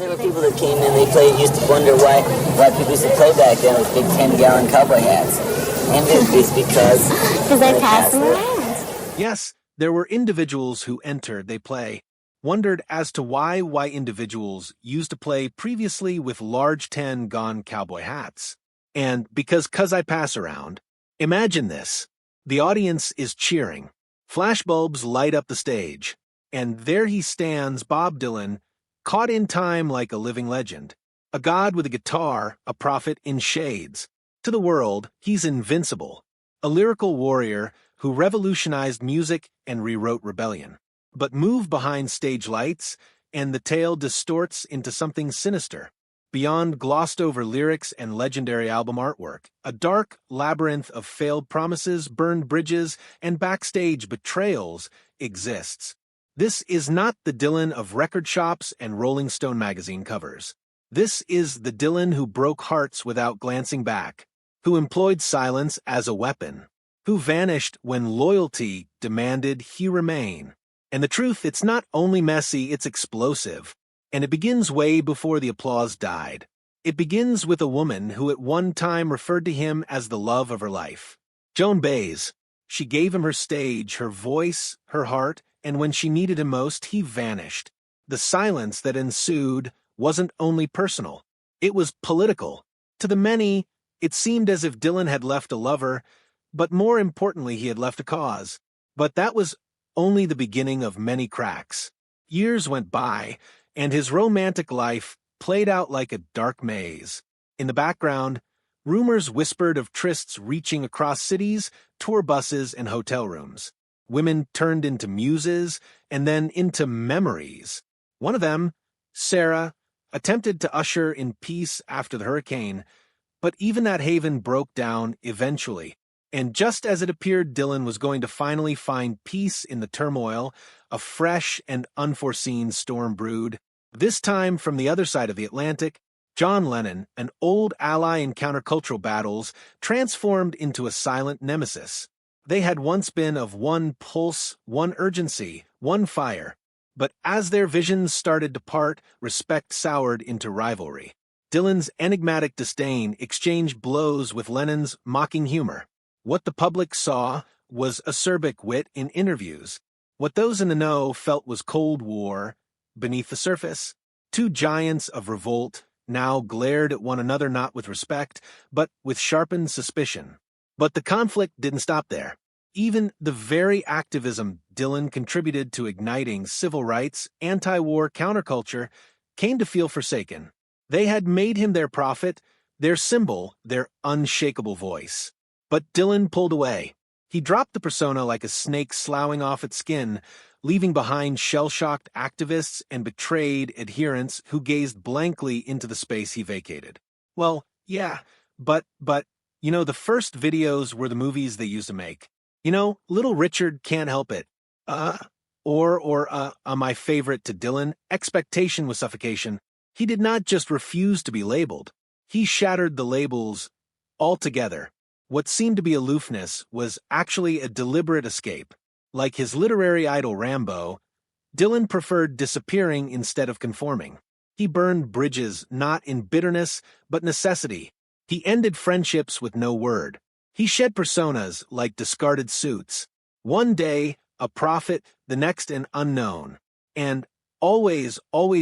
there were people that came in, used to wonder why people used to play back then with big 10-gallon cowboy hats. And it's because they pass them around. Yes, there were individuals who entered, they play, wondered as to why individuals used to play previously with large 10-gallon cowboy hats. And because I pass around, imagine this. The audience is cheering. Flashbulbs light up the stage. And there he stands, Bob Dylan, caught in time like a living legend. A god with a guitar, a prophet in shades. To the world, he's invincible. A lyrical warrior who revolutionized music and rewrote rebellion. But move behind stage lights, and the tale distorts into something sinister. Beyond glossed-over lyrics and legendary album artwork, a dark labyrinth of failed promises, burned bridges, and backstage betrayals exists. This is not the Dylan of record shops and Rolling Stone magazine covers. This is the Dylan who broke hearts without glancing back, who employed silence as a weapon, who vanished when loyalty demanded he remain. And the truth, it's not only messy, it's explosive. And it begins way before the applause died. It begins with a woman who at one time referred to him as the love of her life. Joan Baez. She gave him her stage, her voice, her heart, and when she needed him most, he vanished. The silence that ensued wasn't only personal. It was political. To the many, it seemed as if Dylan had left a lover, but more importantly, he had left a cause. But that was only the beginning of many cracks. Years went by, and his romantic life played out like a dark maze. In the background, rumors whispered of trysts reaching across cities, tour buses, and hotel rooms. Women turned into muses and then into memories. One of them, Sarah, attempted to usher in peace after the hurricane, but even that haven broke down eventually. And just as it appeared Dylan was going to finally find peace in the turmoil, a fresh and unforeseen storm brewed. This time from the other side of the Atlantic, John Lennon, an old ally in countercultural battles, transformed into a silent nemesis. They had once been of one pulse, one urgency, one fire. But as their visions started to part, respect soured into rivalry. Dylan's enigmatic disdain exchanged blows with Lennon's mocking humor. What the public saw was acerbic wit in interviews. What those in the know felt was Cold War. Beneath the surface, two giants of revolt now glared at one another not with respect, but with sharpened suspicion. But the conflict didn't stop there. Even the very activism Dylan contributed to igniting civil rights, anti-war counterculture, came to feel forsaken. They had made him their prophet, their symbol, their unshakable voice. But Dylan pulled away. He dropped the persona like a snake sloughing off its skin, leaving behind shell-shocked activists and betrayed adherents who gazed blankly into the space he vacated. Well, yeah, but, the first videos were the movies they used to make. Little Richard Can't Help It. My favorite to Dylan, Expectation with Suffocation. He did not just refuse to be labeled. He shattered the labels altogether. What seemed to be aloofness was actually a deliberate escape. Like his literary idol Rambo, Dylan preferred disappearing instead of conforming. He burned bridges not in bitterness, but necessity. He ended friendships with no word. He shed personas like discarded suits. One day, a prophet, the next an unknown. And always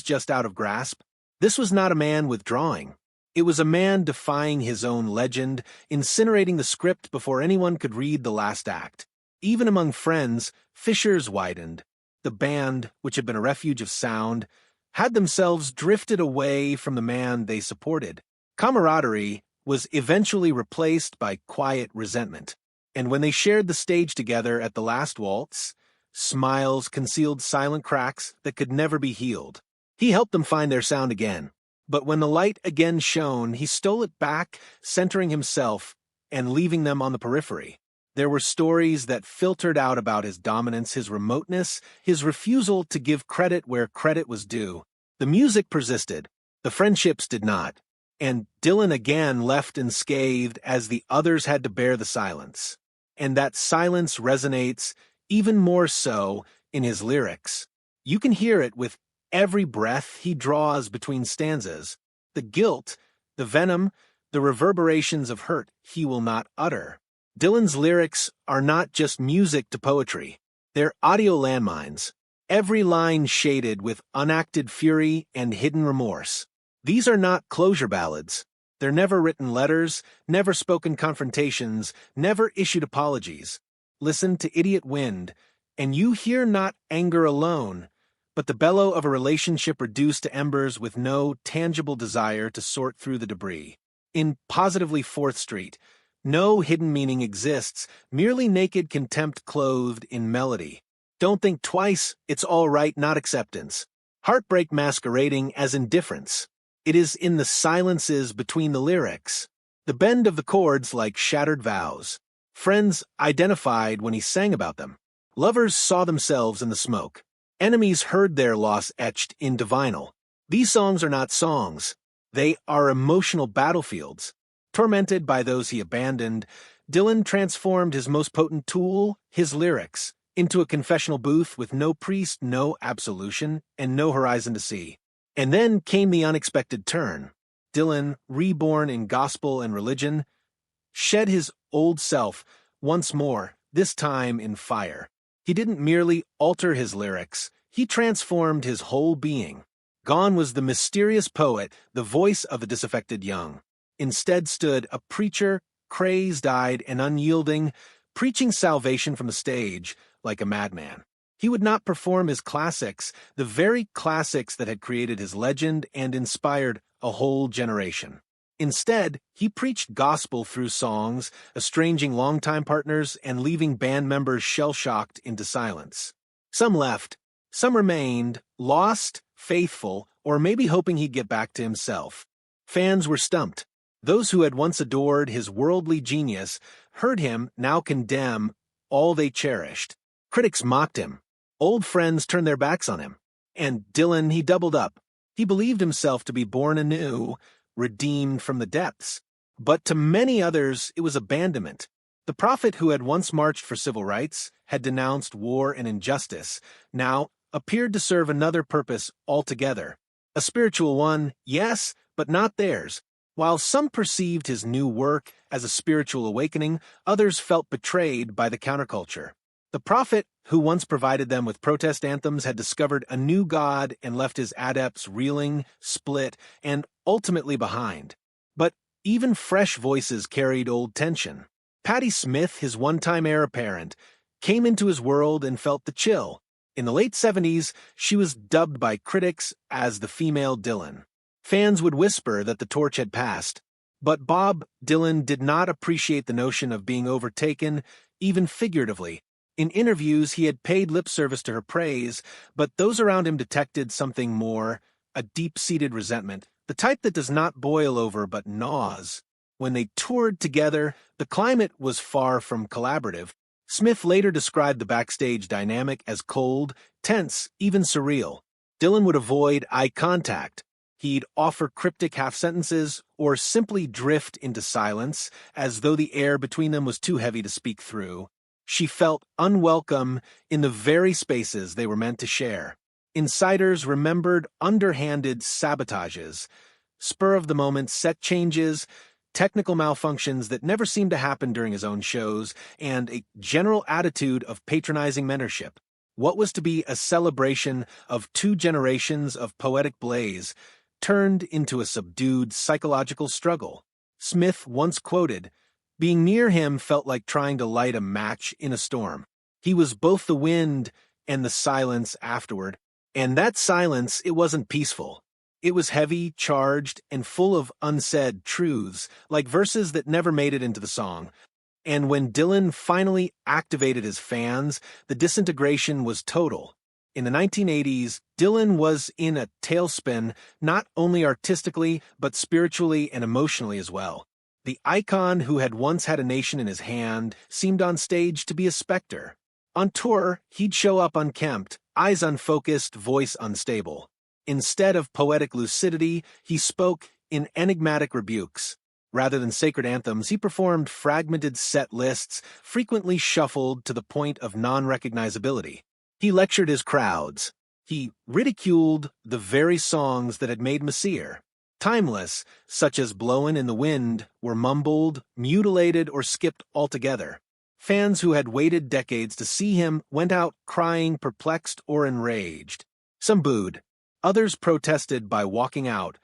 just out of grasp. This was not a man withdrawing. It was a man defying his own legend, incinerating the script before anyone could read the last act. Even among friends, fissures widened. The band, which had been a refuge of sound, had themselves drifted away from the man they supported. Camaraderie was eventually replaced by quiet resentment. And when they shared the stage together at the last waltz, smiles concealed silent cracks that could never be healed. He helped them find their sound again. But when the light again shone, he stole it back, centering himself and leaving them on the periphery. There were stories that filtered out about his dominance, his remoteness, his refusal to give credit where credit was due. The music persisted. The friendships did not. And Dylan again left unscathed as the others had to bear the silence. And that silence resonates even more so in his lyrics. You can hear it with every breath he draws between stanzas, the guilt, the venom, the reverberations of hurt he will not utter. Dylan's lyrics are not just music to poetry. They're audio landmines, every line shaded with unacted fury and hidden remorse. These are not closure ballads. They're never written letters, never spoken confrontations, never issued apologies. Listen to Idiot Wind, and you hear not anger alone, but the bellow of a relationship reduced to embers with no tangible desire to sort through the debris. In Positively 4th Street, no hidden meaning exists, merely naked contempt clothed in melody. Don't think twice, it's all right, not acceptance. Heartbreak masquerading as indifference. It is in the silences between the lyrics. The bend of the chords like shattered vows. Friends identified when he sang about them. Lovers saw themselves in the smoke. Enemies heard their loss etched into vinyl. These songs are not songs. They are emotional battlefields. Tormented by those he abandoned, Dylan transformed his most potent tool, his lyrics, into a confessional booth with no priest, no absolution, and no horizon to see. And then came the unexpected turn. Dylan, reborn in gospel and religion, shed his old self once more, this time in fire. He didn't merely alter his lyrics, he transformed his whole being. Gone was the mysterious poet, the voice of the disaffected young. Instead stood a preacher, crazed-eyed and unyielding, preaching salvation from the stage like a madman. He would not perform his classics, the very classics that had created his legend and inspired a whole generation. Instead, he preached gospel through songs, estranging longtime partners and leaving band members shell-shocked into silence. Some left, some remained, lost, faithful, or maybe hoping he'd get back to himself. Fans were stumped. Those who had once adored his worldly genius heard him now condemn all they cherished. Critics mocked him. Old friends turned their backs on him. And Dylan, he doubled up. He believed himself to be born anew, redeemed from the depths. But to many others, it was abandonment. The prophet who had once marched for civil rights, had denounced war and injustice, now appeared to serve another purpose altogether. A spiritual one, yes, but not theirs. While some perceived his new work as a spiritual awakening, others felt betrayed by the counterculture. The prophet, who once provided them with protest anthems, had discovered a new god and left his adepts reeling, split, and ultimately behind. But even fresh voices carried old tension. Patti Smith, his one-time heir apparent, came into his world and felt the chill. In the late 70s, she was dubbed by critics as the female Dylan. Fans would whisper that the torch had passed. But Bob Dylan did not appreciate the notion of being overtaken, even figuratively. In interviews, he had paid lip service to her praise, but those around him detected something more, a deep-seated resentment, the type that does not boil over but gnaws. When they toured together, the climate was far from collaborative. Smith later described the backstage dynamic as cold, tense, even surreal. Dylan would avoid eye contact. He'd offer cryptic half-sentences or simply drift into silence, as though the air between them was too heavy to speak through. She felt unwelcome in the very spaces they were meant to share. Insiders remembered underhanded sabotages, spur-of-the-moment set changes, technical malfunctions that never seemed to happen during his own shows, and a general attitude of patronizing mentorship. What was to be a celebration of 2 generations of poetic blaze turned into a subdued psychological struggle. Smith once quoted, "Being near him felt like trying to light a match in a storm. He was both the wind and the silence afterward, and that silence, it wasn't peaceful. It was heavy, charged, and full of unsaid truths, like verses that never made it into the song. And when Dylan finally activated his fans, the disintegration was total. In the 1980s, Dylan was in a tailspin, not only artistically, but spiritually and emotionally as well. The icon who had once had a nation in his hand seemed on stage to be a specter. On tour, he'd show up unkempt, eyes unfocused, voice unstable. Instead of poetic lucidity, he spoke in enigmatic rebukes. Rather than sacred anthems, he performed fragmented set lists, frequently shuffled to the point of non-recognizability. He lectured his crowds. He ridiculed the very songs that had made Messiah timeless, such as Blowin' in the Wind, were mumbled, mutilated, or skipped altogether. Fans who had waited decades to see him went out crying, perplexed, or enraged. Some booed. Others protested by walking out,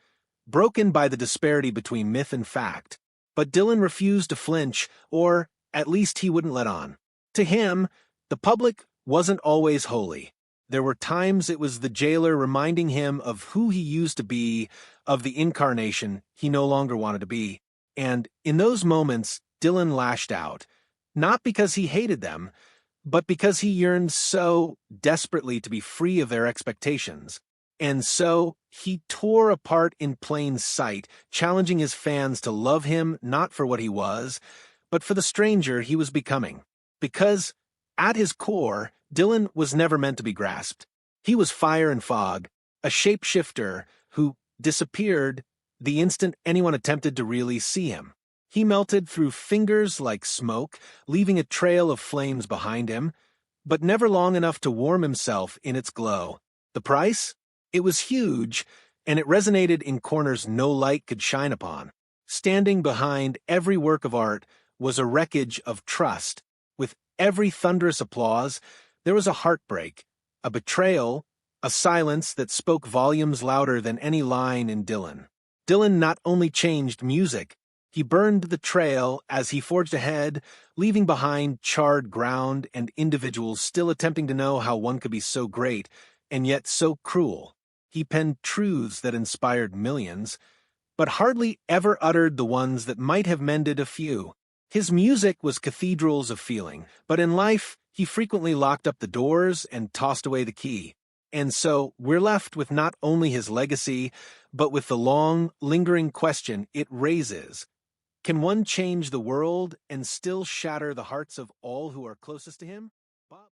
broken by the disparity between myth and fact. But Dylan refused to flinch, or at least he wouldn't let on. To him, the public wasn't always holy. There were times it was the jailer reminding him of who he used to be, of the incarnation he no longer wanted to be. And in those moments, Dylan lashed out, not because he hated them, but because he yearned so desperately to be free of their expectations. And so he tore apart in plain sight, challenging his fans to love him not for what he was, but for the stranger he was becoming. Because, at his core, Dylan was never meant to be grasped. He was fire and fog, a shapeshifter who disappeared the instant anyone attempted to really see him. He melted through fingers like smoke, leaving a trail of flames behind him, but never long enough to warm himself in its glow. The price? It was huge, and it resonated in corners no light could shine upon. Standing behind every work of art was a wreckage of trust. With every thunderous applause, there was a heartbreak, a betrayal, a silence that spoke volumes louder than any line in Dylan. Dylan not only changed music, he burned the trail as he forged ahead, leaving behind charred ground and individuals still attempting to know how one could be so great and yet so cruel. He penned truths that inspired millions, but hardly ever uttered the ones that might have mended a few. His music was cathedrals of feeling, but in life, he frequently locked up the doors and tossed away the key. And so, we're left with not only his legacy, but with the long, lingering question it raises. Can one change the world and still shatter the hearts of all who are closest to him?